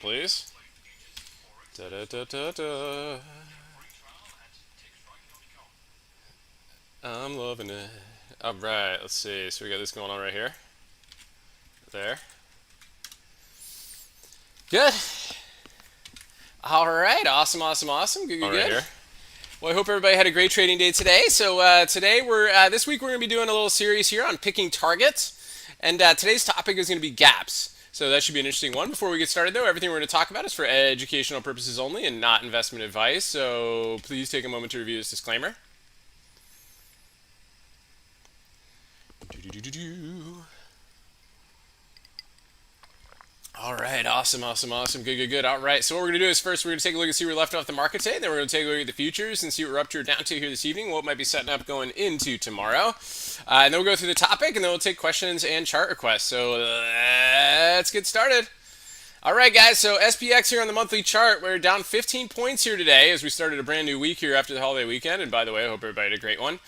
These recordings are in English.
Please. Da da da da da. I'm loving it. All right, let's see. So we got this going on right here. There. Good. All right. Awesome. Awesome. Awesome. Good. Good. All right, good. Here. Well, I hope everybody had a great trading day today. So today this week we're going to be doing a little series here on picking targets, and today's topic is going to be gaps. So that should be an interesting one. Before we get started, though, everything we're going to talk about is for educational purposes only and not investment advice. So please take a moment to review this disclaimer. All right, awesome, awesome, awesome, good, good, good. All right, so what we're going to do is first we're going to take a look and see where we left off the market today. Then we're going to take a look at the futures and see what we're up to or down to here this evening, what might be setting up going into tomorrow. And then we'll go through the topic, and then we'll take questions and chart requests. So let's get started. All right, guys, so SPX here on the monthly chart. We're down 15 points here today as we started a brand new week here after the holiday weekend. And by the way, I hope everybody had a great one.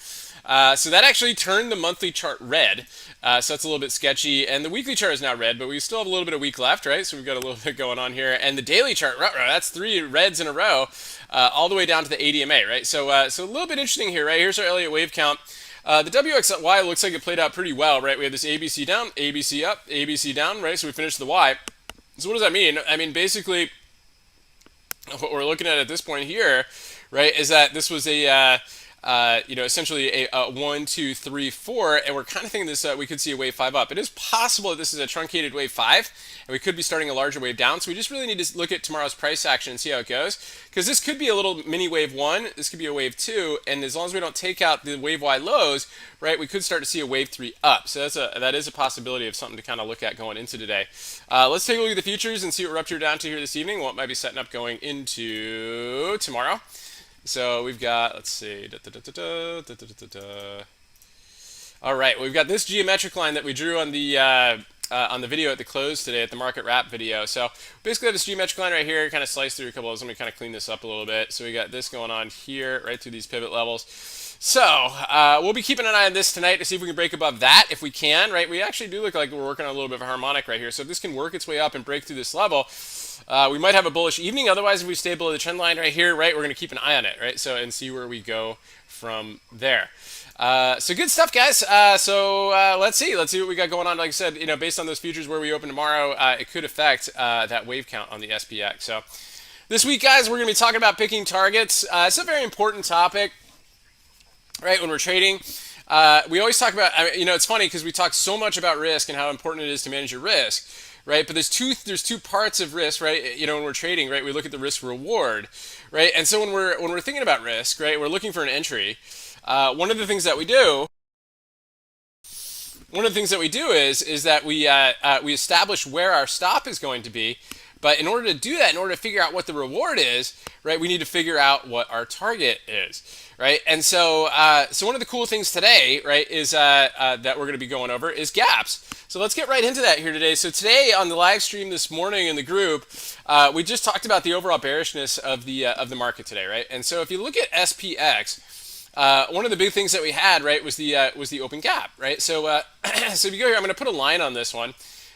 So that actually turned the monthly chart red. So that's a little bit sketchy. And the weekly chart is now red, but we still have a little bit of week left, right? So we've got a little bit going on here. And the daily chart, that's 3 reds in a row, all the way down to the ADMA, right? So a little bit interesting here, right? Here's our Elliott Wave count. The WXY looks like it played out pretty well, right? We had this ABC down, ABC up, ABC down, right? So we finished the Y. So what does that mean? I mean, basically, what we're looking at this point here, right, is that this was a essentially a 1, 2, 3, 4, and we're kind of thinking this we could see a wave 5 up. It is possible that this is a truncated wave 5, and we could be starting a larger wave down. So we just really need to look at tomorrow's price action and see how it goes, because this could be a little mini wave 1, this could be a wave 2, and as long as we don't take out the wave Y lows, right, we could start to see a wave 3 up. So that is a possibility of something to kind of look at going into today. Let's take a look at the futures and see what we're up to or down to here this evening, what might be setting up going into tomorrow. So we've got, let's see, all right, we've got this geometric line that we drew on the video at the close today, at the market wrap video. So basically have this geometric line right here, kind of slice through a couple of those. Let me kind of clean this up a little bit. So we got this going on here, right through these pivot levels. So we'll be keeping an eye on this tonight to see if we can break above that. If we can, right, we actually do look like we're working on a little bit of a harmonic right here. So if this can work its way up and break through this level, we might have a bullish evening. Otherwise, if we stay below the trend line right here, right, we're going to keep an eye on it, right? So and see where we go from there. So good stuff, guys. Let's see what we got going on. Like I said, based on those futures where we open tomorrow, it could affect that wave count on the SPX. So this week, guys, we're going to be talking about picking targets. It's a very important topic, right? When we're trading, we always talk about. It's funny because we talk so much about risk and how important it is to manage your risk. Right, but there's two parts of risk, right? When we're trading, right, we look at the risk reward, right? And so when we're thinking about risk, right, we're looking for an entry. One of the things that we do is that we establish where our stop is going to be. But in order to do that, in order to figure out what the reward is, right, we need to figure out what our target is, right? And so one of the cool things today, right, is that we're going to be going over is gaps. So let's get right into that here today. So today on the live stream this morning in the group, we just talked about the overall bearishness of the market today, right? And so if you look at SPX, one of the big things that we had, right, was the open gap, right? So so if you go here, I'm going to put a line on this one.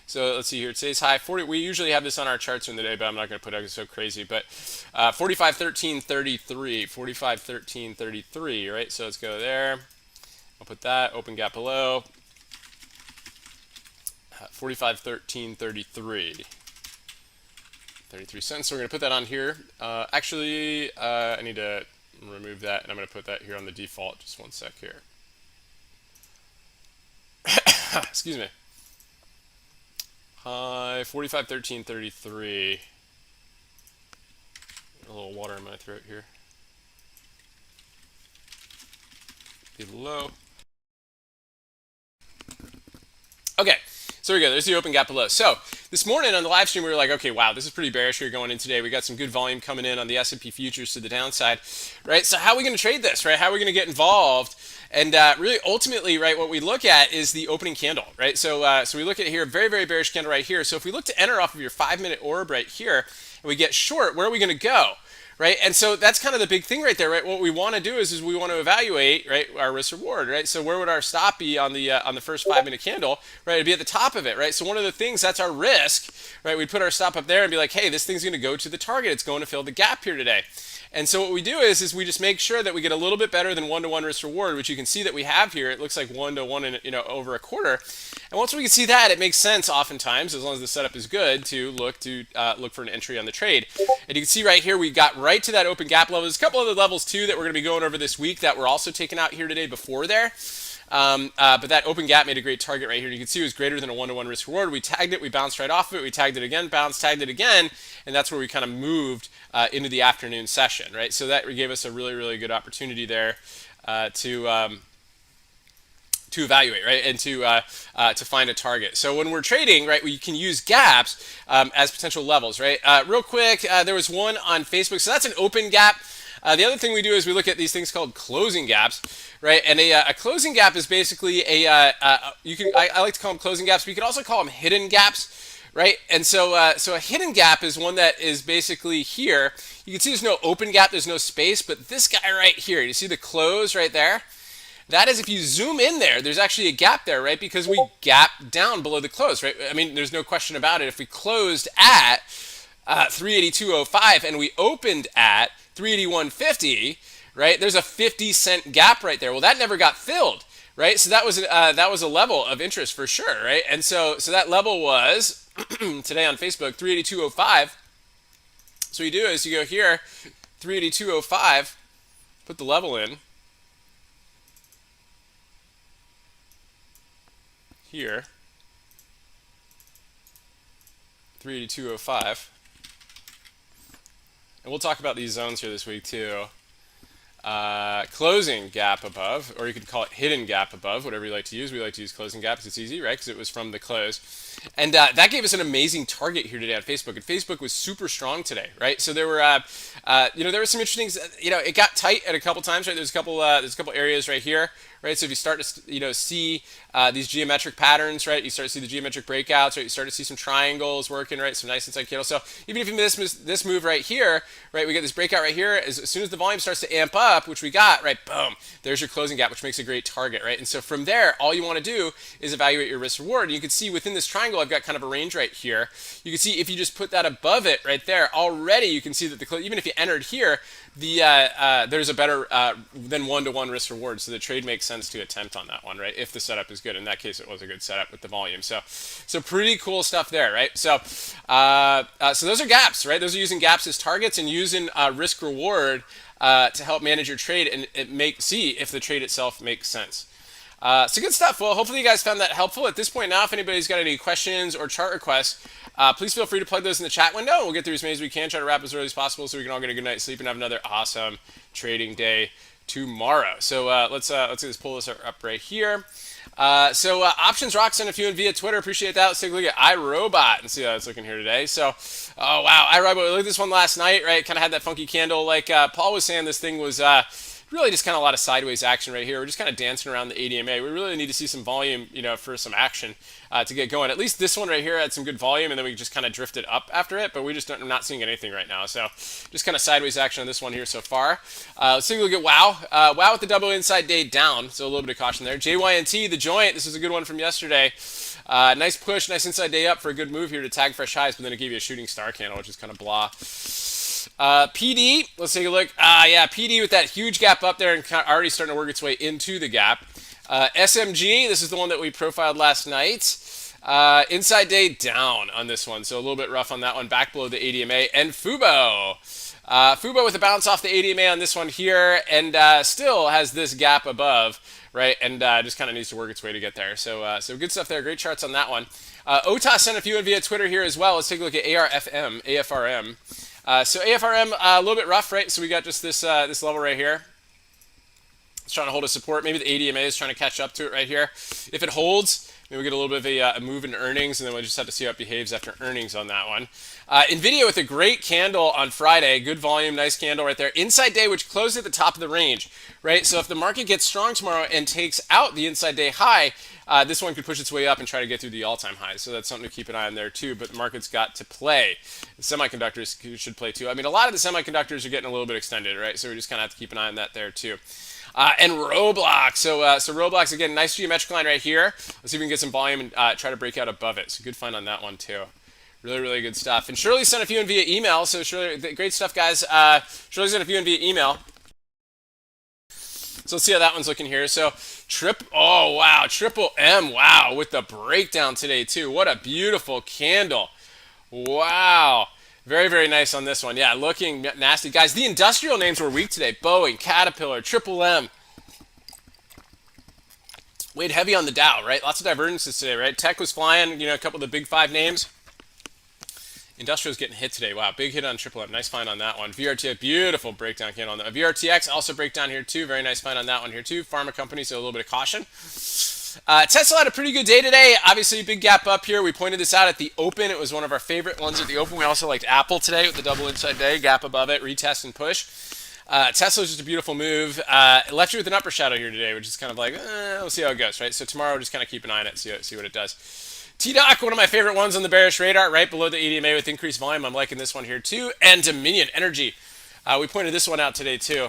So let's see here. Today's high 40. We usually have this on our charts in the day, but I'm not going to put it so crazy. But 45.13.33, 45.13.33, right? So let's go there. I'll put that open gap below. 45.13.33. 33 cents. So we're going to put that on here. Actually, I need to remove that, and I'm going to put that here on the default. Just one sec here. Excuse me. 45.13.33. A little water in my throat here. Below. Okay, so here we go. There's the open gap below. So this morning on the live stream, we were like, okay, wow, this is pretty bearish here going in today. We got some good volume coming in on the S&P futures to the downside, right? So how are we going to trade this, right? How are we going to get involved? And really, ultimately, right, what we look at is the opening candle, right? So we look at here, very, very bearish candle right here. So if we look to enter off of your 5-minute orb right here, and we get short, where are we going to go? Right, and so that's kind of the big thing right there, right? What we want to do is we want to evaluate, right, our risk reward, right? So where would our stop be on the first 5-minute candle, right? It'd be at the top of it, right? So one of the things that's our risk. risk, right, we'd put our stop up there and be like, hey, this thing's going to go to the target. It's going to fill the gap here today. And so what we do is we just make sure that we get a little bit better than 1-to-1 risk reward, which you can see that we have here. It looks like 1-to-1 and over a quarter. And once we can see that, it makes sense oftentimes, as long as the setup is good, to look for an entry on the trade. And you can see right here we got right to that open gap level. There's a couple other levels too that we're going to be going over this week that were also taken out here today before there. But that open gap made a great target right here. You can see it was greater than a 1-to-1 risk reward. We tagged it, we bounced right off of it, we tagged it again, bounced, tagged it again, and that's where we kind of moved into the afternoon session, right? So that gave us a really, really good opportunity there to evaluate, right, and to find a target. So when we're trading, right, we can use gaps as potential levels, right? Real quick, there was one on Facebook, so that's an open gap. The other thing we do is we look at these things called closing gaps, right? And a closing gap is basically I like to call them closing gaps, but you can also call them hidden gaps, right? And so a hidden gap is one that is basically here. You can see there's no open gap, there's no space, but this guy right here, you see the close right there? That is, if you zoom in there, there's actually a gap there, right? Because we gap down below the close, right? I mean, there's no question about it. If we closed at 382.05 and we opened at 381.50, right? There's a 50-cent gap right there. Well, that never got filled, right? So that was a level of interest for sure, right? And so that level was today on Facebook 382.05. So what you do is you go here 382.05, put the level in here 382.05. And we'll talk about these zones here this week too. Closing gap above, or you could call it hidden gap above, whatever you like to use. We like to use closing gap because it's easy, right? Because it was from the close. And that gave us an amazing target here today on Facebook. And Facebook was super strong today, right? So there were, there were some interesting, it got tight at a couple times, right? There's a couple areas right here, right? So if you start to, see these geometric patterns, right? You start to see the geometric breakouts, right? You start to see some triangles working, right? Some nice inside candles. So even if you miss this move right here, right? We get this breakout right here. As soon as the volume starts to amp up, which we got, right? Boom. There's your closing gap, which makes a great target, right? And so from there, all you want to do is evaluate your risk reward. And you can see within this triangle, I've got kind of a range right here. You can see if you just put that above it right there, already you can see that even if you entered here, there's a better than 1-to-1 risk reward. So the trade makes sense to attempt on that one, right? If the setup is good. In that case, it was a good setup with the volume. So pretty cool stuff there, right? So those are gaps, right? Those are using gaps as targets and using risk reward to help manage your trade and see if the trade itself makes sense. So good stuff. Well, hopefully you guys found that helpful. At this point now, if anybody's got any questions or chart requests, please feel free to plug those in the chat window. We'll get through as many as we can, try to wrap as early as possible so we can all get a good night's sleep and have another awesome trading day tomorrow. So let's just pull this up right here. Options rock, sent a few in via Twitter. Appreciate that. Let's take a look at iRobot and see how it's looking here today. So, oh wow, iRobot. We looked at this one last night, right? Kind of had that funky candle. Like Paul was saying, this thing was really just kind of a lot of sideways action right here. We're just kind of dancing around the ADMA. We really need to see some volume, for some action to get going. At least this one right here had some good volume, and then we just kind of drifted up after it, but we just I'm not seeing anything right now. So just kind of sideways action on this one here so far. Let's take a look at WOW. WOW with the double inside day down, so a little bit of caution there. JYNT, the joint, this is a good one from yesterday. Nice push, nice inside day up for a good move here to tag fresh highs, but then it gave you a shooting star candle, which is kind of blah. PD, let's take a look. PD with that huge gap up there and already starting to work its way into the gap. SMG, this is the one that we profiled last night. Inside day down on this one, so a little bit rough on that one, back below the ADMA. And Fubo. Fubo with a bounce off the ADMA on this one here, and still has this gap above, right? And just kind of needs to work its way to get there. So good stuff there. Great charts on that one. OTA sent a few in via Twitter here as well. Let's take a look at AFRM. So AFRM, a little bit rough, right? So we got just this level right here. It's trying to hold a support. Maybe the ADMA is trying to catch up to it right here. If it holds, maybe we get a little bit of a move in earnings, and then we'll just have to see how it behaves after earnings on that one. NVIDIA with a great candle on Friday. Good volume, nice candle right there. Inside day, which closed at the top of the range, right? So if the market gets strong tomorrow and takes out the inside day high, this one could push its way up and try to get through the all-time high. So that's something to keep an eye on there too. But the market's got to play. The semiconductors should play too. I mean, a lot of the semiconductors are getting a little bit extended, right? So we just kind of have to keep an eye on that there too. And Roblox. So Roblox, again, nice geometric line right here. Let's see if we can get some volume and try to break out above it. So good find on that one too. Really, really good stuff. And Shirley sent a few in via email. So Shirley, great stuff, guys. Shirley sent a few in via email. So let's see how that one's looking here. So oh wow, Triple M, wow, with the breakdown today too. What a beautiful candle. Wow. Very, very nice on this one. Yeah, looking nasty. Guys, the industrial names were weak today. Boeing, Caterpillar, Triple M. Weighed heavy on the Dow, right? Lots of divergences today, right? Tech was flying, a couple of the big 5 names. Industrial's getting hit today. Wow, big hit on Triple M. Nice find on that one. VRTX, beautiful breakdown candle on that. VRTX also breakdown here too. Very nice find on that one here too. Pharma companies, so a little bit of caution. Tesla had a pretty good day today. Obviously, big gap up here. We pointed this out at the open. It was one of our favorite ones at the open. We also liked Apple today with the double inside day. Gap above it, retest and push. Tesla's just a beautiful move. Left you with an upper shadow here today, which is kind of like, we'll see how it goes, right? So tomorrow, just kind of keep an eye on it, see what it does. TDOC, one of my favorite ones on the bearish radar, right below the EDMA with increased volume. I'm liking this one here too. And Dominion Energy. We pointed this one out today too.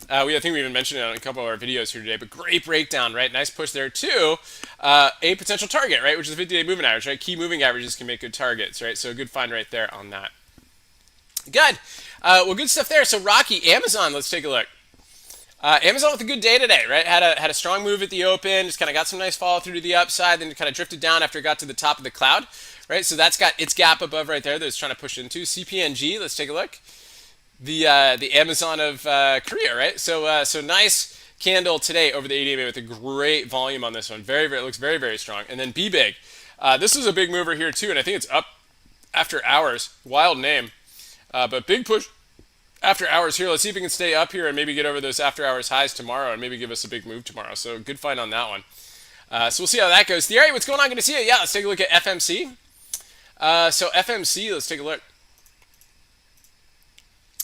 I think we even mentioned it on a couple of our videos here today, but great breakdown, right? Nice push there too. A potential target, right? Which is the 50-day moving average, right? Key moving averages can make good targets, right? So a good find right there on that. Good. Well, good stuff there. So Rocky, Amazon, let's take a look. Amazon with a good day today, right? Had a strong move at the open, just kind of got some nice follow through to the upside, then kind of drifted down after it got to the top of the cloud, right? So that's got its gap above right there that it's trying to push into. CPNG, let's take a look. The Amazon of Korea, right? So nice candle today over the ADMA with a great volume on this one. It looks very, very strong. And then BBIG. This is a big mover here too, and I think it's up after hours. Wild name. But big push after hours here. Let's see if we can stay up here and maybe get over those after hours highs tomorrow and maybe give us a big move tomorrow. So good find on that one. So we'll see how that goes. Thierry, what's going on? Good to see you. Yeah, let's take a look at FMC. So FMC, let's take a look.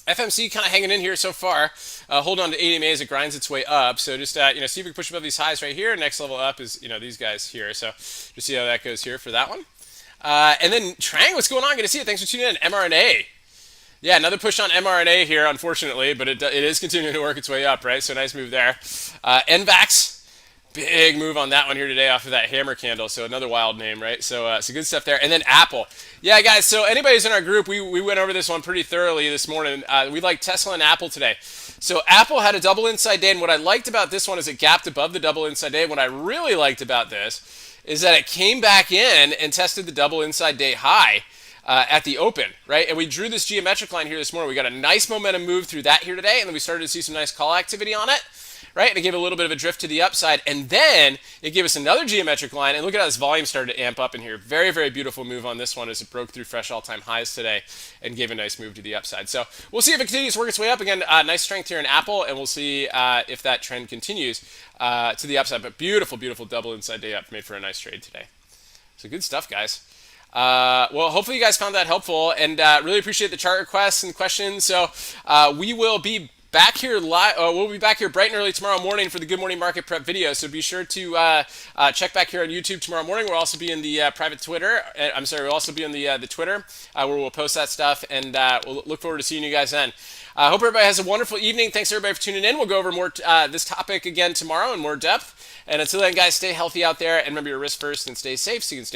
FMC kind of hanging in here so far. Hold on to ADMA as it grinds its way up. So just see if we can push above these highs right here. Next level up is these guys here. So just see how that goes here for that one. And then Trang, what's going on? Good to see you. Thanks for tuning in. mRNA. Yeah, another push on mRNA here, unfortunately, but it is continuing to work its way up, right? So nice move there. NVAX. Big move on that one here today off of that hammer candle. So another wild name, right? So good stuff there. And then Apple. Yeah, guys, so anybody who's in our group, we went over this one pretty thoroughly this morning. We like Tesla and Apple today. So Apple had a double inside day, and what I liked about this one is it gapped above the double inside day. What I really liked about this is that it came back in and tested the double inside day high at the open, right? And we drew this geometric line here this morning. We got a nice momentum move through that here today, and then we started to see some nice call activity on it. Right, and it gave a little bit of a drift to the upside, and then it gave us another geometric line, and look at how this volume started to amp up in here. Very, very beautiful move on this one as it broke through fresh all-time highs today and gave a nice move to the upside. So we'll see if it continues to work its way up. Again, nice strength here in Apple, and we'll see if that trend continues to the upside. But beautiful, beautiful double inside day up. Made for a nice trade today. So good stuff, guys. Well, hopefully you guys found that helpful, and really appreciate the chart requests and questions. So we will be back here live. We'll be back here bright and early tomorrow morning for the Good Morning Market Prep video. So be sure to check back here on YouTube tomorrow morning. We'll also be in the private Twitter. We'll also be on the Twitter where we'll post that stuff, and we'll look forward to seeing you guys then. I hope everybody has a wonderful evening. Thanks everybody for tuning in. We'll go over more this topic again tomorrow in more depth. And until then, guys, stay healthy out there, and remember your risk first and stay safe so you can stay